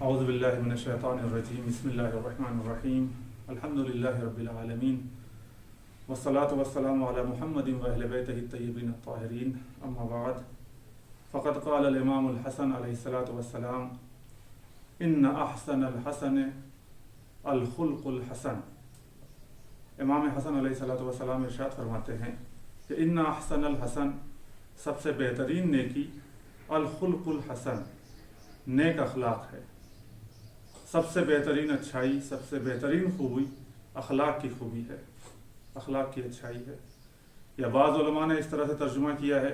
اعوذ باللہ من الشیطان الرجیم بسم اللہ الرحمن الرحیم الحمدللہ رب العالمین والصلاة والسلام علی محمد واہل بیتہ الطیبین الطاہرین اما بعد فقد قال الامام الحسن علیہ الصلاۃ والسلام ان احسن الحسن الخلق الحسن۔ امام حسن علیہ الصلاۃ والسلام ارشاد فرماتے ہیں کہ ان احسن الحسن، سب سے بہترین نیکی، الخلق الحسن، نیک اخلاق ہے۔ سب سے بہترین اچھائی، سب سے بہترین خوبی اخلاق کی خوبی ہے، اخلاق کی اچھائی ہے۔ یا بعض علماء نے اس طرح سے ترجمہ کیا ہے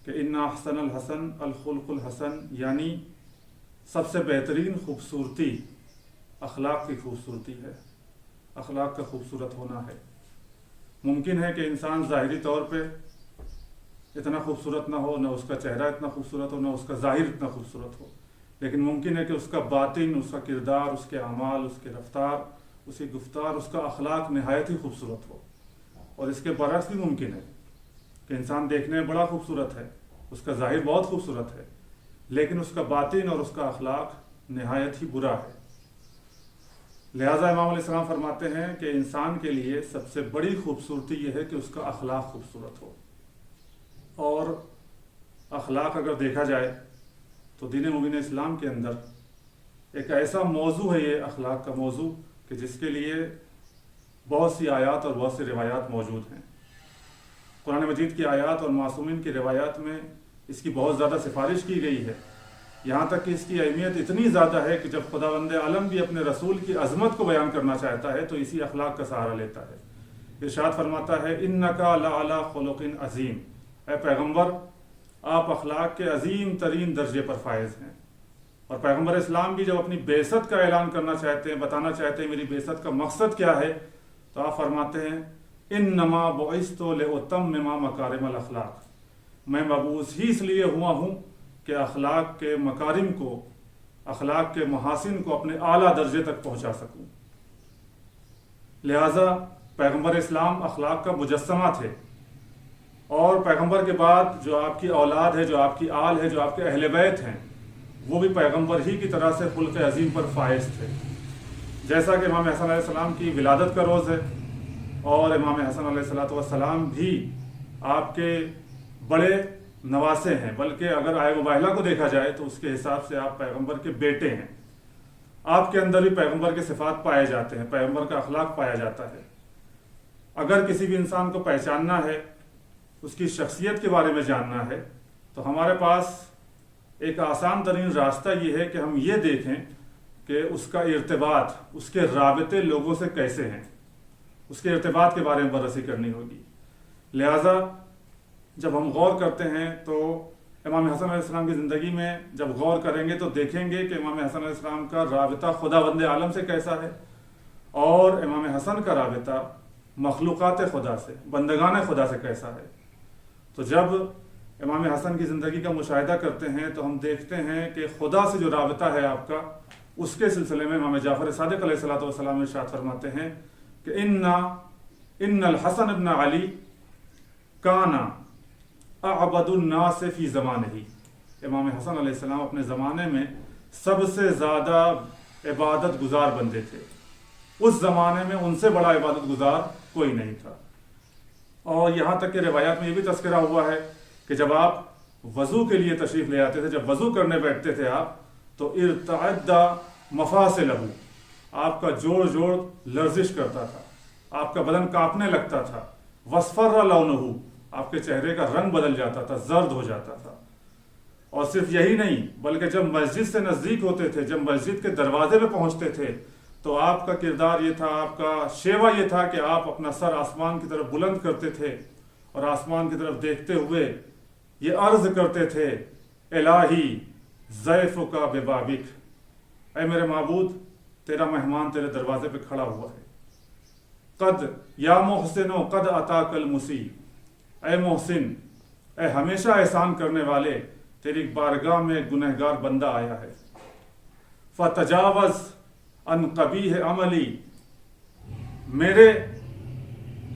کہ ان احسن الحسن الخلق الحسن، یعنی سب سے بہترین خوبصورتی اخلاق کی خوبصورتی ہے، اخلاق کا خوبصورت ہونا ہے۔ ممکن ہے کہ انسان ظاہری طور پہ اتنا خوبصورت نہ ہو، نہ اس کا چہرہ اتنا خوبصورت ہو، نہ اس کا ظاہر اتنا خوبصورت ہو، لیکن ممکن ہے کہ اس کا باطن، اس کا کردار، اس کے اعمال، اس کے رفتار، اس کی گفتار، اس کا اخلاق نہایت ہی خوبصورت ہو۔ اور اس کے برعکس بھی ممکن ہے کہ انسان دیکھنے میں بڑا خوبصورت ہے، اس کا ظاہر بہت خوبصورت ہے، لیکن اس کا باطن اور اس کا اخلاق نہایت ہی برا ہے۔ لہٰذا امام علیہ السلام فرماتے ہیں کہ انسان کے لیے سب سے بڑی خوبصورتی یہ ہے کہ اس کا اخلاق خوبصورت ہو۔ اور اخلاق اگر دیکھا جائے تو دین مبین اسلام کے اندر ایک ایسا موضوع ہے، یہ اخلاق کا موضوع، کہ جس کے لیے بہت سی آیات اور بہت سی روایات موجود ہیں۔ قرآن مجید کی آیات اور معصومین کی روایات میں اس کی بہت زیادہ سفارش کی گئی ہے، یہاں تک کہ اس کی اہمیت اتنی زیادہ ہے کہ جب خداوند عالم بھی اپنے رسول کی عظمت کو بیان کرنا چاہتا ہے تو اسی اخلاق کا سہارا لیتا ہے۔ ارشاد فرماتا ہے انک لعلی خلق عظیم، اے پیغمبر آپ اخلاق کے عظیم ترین درجے پر فائز ہیں۔ اور پیغمبر اسلام بھی جب اپنی بعثت کا اعلان کرنا چاہتے ہیں، بتانا چاہتے ہیں میری بعثت کا مقصد کیا ہے، تو آپ فرماتے ہیں انما بعثت لاتمم مکارم الاخلاق، میں مبعوث ہی اس لیے ہوا ہوں کہ اخلاق کے مکارم کو، اخلاق کے محاسن کو اپنے اعلیٰ درجے تک پہنچا سکوں۔ لہٰذا پیغمبر اسلام اخلاق کا مجسمہ تھے، اور پیغمبر کے بعد جو آپ کی اولاد ہے، جو آپ کی آل ہے، جو آپ کے اہل بیت ہیں، وہ بھی پیغمبر ہی کی طرح سے خلق عظیم پر فائز تھے۔ جیسا کہ امام حسن علیہ السلام کی ولادت کا روز ہے، اور امام حسن علیہ السلام بھی آپ کے بڑے نواسے ہیں، بلکہ اگر آئے مباہلہ کو دیکھا جائے تو اس کے حساب سے آپ پیغمبر کے بیٹے ہیں۔ آپ کے اندر بھی پیغمبر کے صفات پائے جاتے ہیں، پیغمبر کا اخلاق پایا جاتا ہے۔ اگر کسی بھی انسان کو پہچاننا ہے، اس کی شخصیت کے بارے میں جاننا ہے، تو ہمارے پاس ایک آسان ترین راستہ یہ ہے کہ ہم یہ دیکھیں کہ اس کا ارتباط، اس کے رابطے لوگوں سے کیسے ہیں، اس کے ارتباط کے بارے میں بررسی کرنی ہوگی۔ لہٰذا جب ہم غور کرتے ہیں تو امام حسن علیہ السلام کی زندگی میں جب غور کریں گے تو دیکھیں گے کہ امام حسن علیہ السلام کا رابطہ خداوند عالم سے کیسا ہے، اور امام حسن کا رابطہ مخلوقات خدا سے، بندگان خدا سے کیسا ہے۔ تو جب امام حسن کی زندگی کا مشاہدہ کرتے ہیں تو ہم دیکھتے ہیں کہ خدا سے جو رابطہ ہے آپ کا، اس کے سلسلے میں امام جعفر صادق علیہ السلام ارشاد فرماتے ہیں کہ ان الحسن ابن علی کان اعبد الناس فی زمانہ، امام حسن علیہ السلام اپنے زمانے میں سب سے زیادہ عبادت گزار بندے تھے۔ اس زمانے میں ان سے بڑا عبادت گزار کوئی نہیں تھا۔ اور یہاں تک کہ روایات میں یہ بھی تذکرہ ہوا ہے کہ جب آپ وضو کے لیے تشریف لے آتے تھے، جب وضو کرنے بیٹھتے تھے آپ، تو ارتعد مفاصلہ، آپ کا جوڑ جوڑ لرزش کرتا تھا، آپ کا بدن کانپنے لگتا تھا، واصفر لونہ، آپ کے چہرے کا رنگ بدل جاتا تھا، زرد ہو جاتا تھا۔ اور صرف یہی نہیں، بلکہ جب مسجد سے نزدیک ہوتے تھے، جب مسجد کے دروازے پہ پہنچتے تھے، تو آپ کا کردار یہ تھا، آپ کا شیوا یہ تھا کہ آپ اپنا سر آسمان کی طرف بلند کرتے تھے، اور آسمان کی طرف دیکھتے ہوئے یہ عرض کرتے تھے الہی ضیفک ببابک، اے میرے معبود تیرا مہمان تیرے دروازے پہ کھڑا ہوا ہے۔ قد یا محسن قد اتاک المسیء، اے محسن، اے ہمیشہ احسان کرنے والے، تیری بارگاہ میں گنہگار بندہ آیا ہے۔ فتجاوز ان قبیح عملی، میرے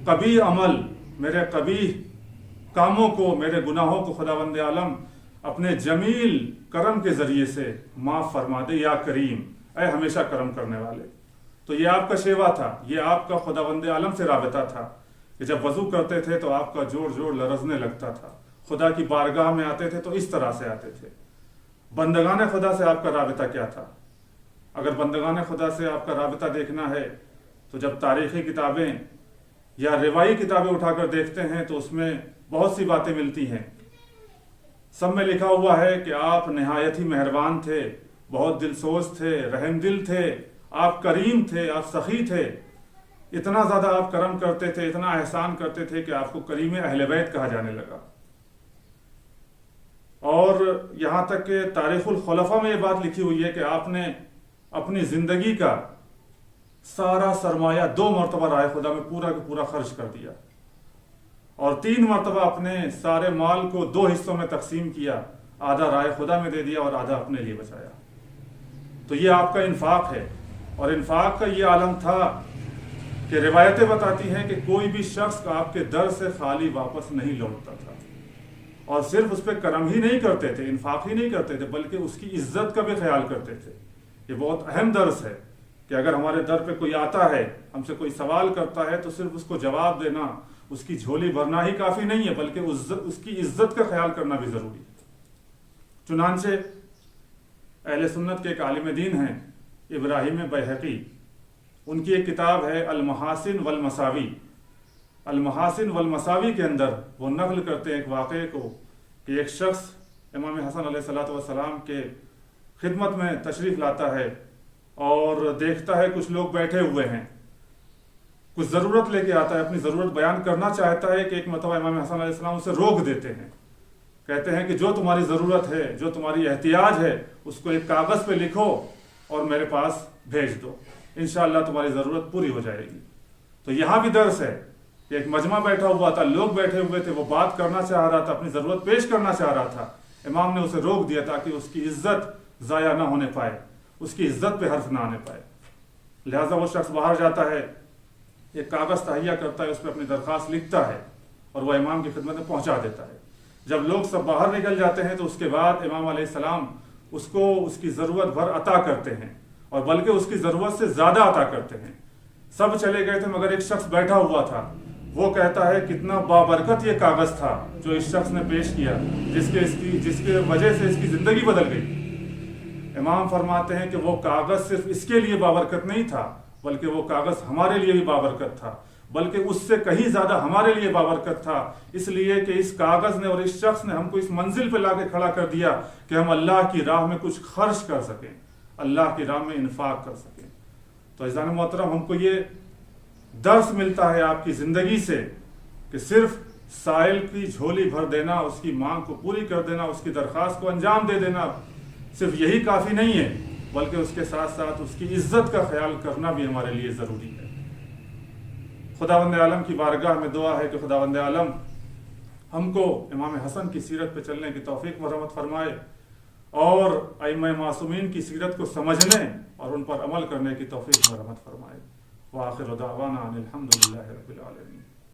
قبیح عمل، میرے قبیح کاموں کو، میرے گناہوں کو خداوند عالم اپنے جمیل کرم کے ذریعے سے معاف فرما دے یا کریم، اے ہمیشہ کرم کرنے والے۔ تو یہ آپ کا شیوا تھا، یہ آپ کا خداوند عالم سے رابطہ تھا کہ جب وضو کرتے تھے تو آپ کا جوڑ جوڑ لرزنے لگتا تھا، خدا کی بارگاہ میں آتے تھے تو اس طرح سے آتے تھے۔ بندگان خدا سے آپ کا رابطہ کیا تھا؟ اگر بندگان خدا سے آپ کا رابطہ دیکھنا ہے تو جب تاریخی کتابیں یا روایی کتابیں اٹھا کر دیکھتے ہیں تو اس میں بہت سی باتیں ملتی ہیں۔ سب میں لکھا ہوا ہے کہ آپ نہایت ہی مہربان تھے، بہت دل سوز تھے، رحم دل تھے، آپ کریم تھے، آپ سخی تھے، اتنا زیادہ آپ کرم کرتے تھے، اتنا احسان کرتے تھے کہ آپ کو کریم اہل بیت کہا جانے لگا۔ اور یہاں تک کہ تاریخ الخلفاء میں یہ بات لکھی ہوئی ہے کہ آپ نے اپنی زندگی کا سارا سرمایہ 2 مرتبہ رائے خدا میں پورا کا پورا خرچ کر دیا، اور 3 مرتبہ اپنے سارے مال کو 2 حصوں میں تقسیم کیا، آدھا رائے خدا میں دے دیا اور آدھا اپنے لیے بچایا۔ تو یہ آپ کا انفاق ہے، اور انفاق کا یہ عالم تھا کہ روایتیں بتاتی ہیں کہ کوئی بھی شخص آپ کے در سے خالی واپس نہیں لوٹتا تھا، اور صرف اس پہ کرم ہی نہیں کرتے تھے، انفاق ہی نہیں کرتے تھے، بلکہ اس کی عزت کا بھی خیال کرتے تھے۔ یہ بہت اہم درس ہے کہ اگر ہمارے در پہ کوئی آتا ہے، ہم سے کوئی سوال کرتا ہے، تو صرف اس کو جواب دینا، اس کی جھولی بھرنا ہی کافی نہیں ہے، بلکہ اس کی عزت کا خیال کرنا بھی ضروری ہے۔ چنانچہ اہل سنت کے ایک عالم دین ہیں ابراہیم بیہقی، ان کی ایک کتاب ہے المحاسن والمساوی۔ المحاسن والمساوی کے اندر وہ نقل کرتے ہیں ایک واقعے کو کہ ایک شخص امام حسن علیہ السلام کے خدمت میں تشریف لاتا ہے اور دیکھتا ہے کچھ لوگ بیٹھے ہوئے ہیں، کچھ ضرورت لے کے آتا ہے، اپنی ضرورت بیان کرنا چاہتا ہے کہ ایک مرتبہ امام حسن علیہ السلام اسے روک دیتے ہیں، کہتے ہیں کہ جو تمہاری ضرورت ہے، جو تمہاری احتیاج ہے، اس کو ایک کاغذ پہ لکھو اور میرے پاس بھیج دو، انشاءاللہ تمہاری ضرورت پوری ہو جائے گی۔ تو یہاں بھی درس ہے کہ ایک مجمع بیٹھا ہوا تھا، لوگ بیٹھے ہوئے تھے، وہ بات کرنا چاہ رہا تھا، اپنی ضرورت پیش کرنا چاہ رہا تھا، امام نے اسے روک دیا تاکہ اس کی عزت ضائع نہ ہونے پائے، اس کی عزت پہ حرف نہ آنے پائے۔ لہٰذا وہ شخص باہر جاتا ہے، ایک کاغذ تہیہ کرتا ہے، اس پہ اپنی درخواست لکھتا ہے اور وہ امام کی خدمت میں پہنچا دیتا ہے۔ جب لوگ سب باہر نکل جاتے ہیں تو اس کے بعد امام علیہ السلام اس کو اس کی ضرورت بھر عطا کرتے ہیں، اور بلکہ اس کی ضرورت سے زیادہ عطا کرتے ہیں۔ سب چلے گئے تھے مگر ایک شخص بیٹھا ہوا تھا، وہ کہتا ہے کتنا بابرکت یہ کاغذ تھا جو اس شخص نے پیش کیا، جس کے وجہ سے اس کی زندگی بدل گئی۔ امام فرماتے ہیں کہ وہ کاغذ صرف اس کے لیے بابرکت نہیں تھا، بلکہ وہ کاغذ ہمارے لیے بھی بابرکت تھا، بلکہ اس سے کہیں زیادہ ہمارے لیے بابرکت تھا، اس لیے کہ اس کاغذ نے اور اس شخص نے ہم کو اس منزل پہ لا کے کھڑا کر دیا کہ ہم اللہ کی راہ میں کچھ خرچ کر سکیں، اللہ کی راہ میں انفاق کر سکیں۔ تو عزیزان محترم، ہم کو یہ درس ملتا ہے آپ کی زندگی سے کہ صرف سائل کی جھولی بھر دینا، اس کی مانگ کو پوری کر دینا، اس کی درخواست کو انجام دے دینا، صرف یہی کافی نہیں ہے، بلکہ اس کے ساتھ ساتھ اس کی عزت کا خیال کرنا بھی ہمارے لیے ضروری ہے۔ خداوند عالم کی بارگاہ میں دعا ہے کہ خداوند عالم ہم کو امام حسن کی سیرت پہ چلنے کی توفیق مرحمت فرمائے، اور ائمہ معصومین کی سیرت کو سمجھنے اور ان پر عمل کرنے کی توفیق مرحمت فرمائے۔ وآخر دعوانا ان الحمد للہ رب العالمین۔